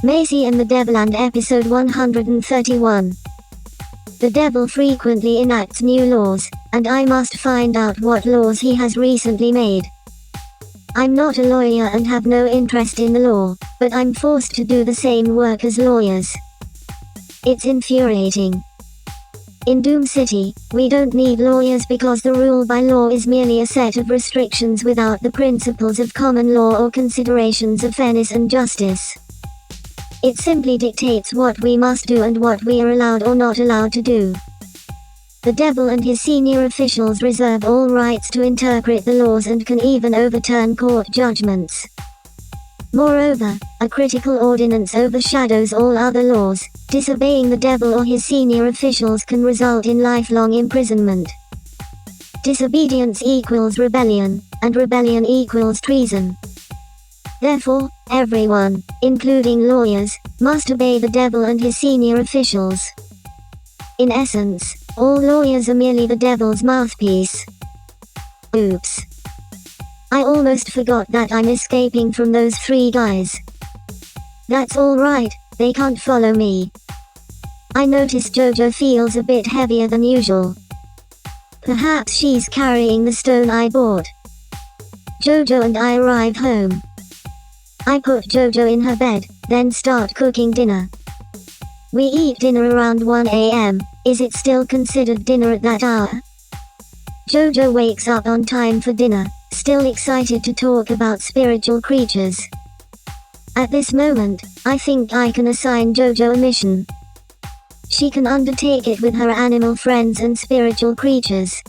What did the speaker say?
Macy and the Devil and episode 131. The devil frequently enacts new laws, and I must find out what laws he has recently made. I'm not a lawyer and have no interest in the law, but I'm forced to do the same work as lawyers. It's infuriating. In Doom City, we don't need lawyers because the rule by law is merely a set of restrictions without the principles of common law or considerations of fairness and justice. It simply dictates what we must do and what we are allowed or not allowed to do. The devil and his senior officials reserve all rights to interpret the laws and can even overturn court judgments. Moreover, a critical ordinance overshadows all other laws. Disobeying the devil or his senior officials can result in lifelong imprisonment. Disobedience equals rebellion, and rebellion equals treason. Therefore, everyone, including lawyers, must obey the devil and his senior officials. In essence, all lawyers are merely the devil's mouthpiece. Oops. I almost forgot that I'm escaping from those three guys. That's alright, they can't follow me. I notice JoJo feels a bit heavier than usual. Perhaps she's carrying the stone I bought. JoJo and I arrive home. I put JoJo in her bed, then start cooking dinner. We eat dinner around 1 a.m. Is it still considered dinner at that hour? JoJo wakes up on time for dinner, still excited to talk about spiritual creatures. At this moment, I think I can assign JoJo a mission. She can undertake it with her animal friends and spiritual creatures.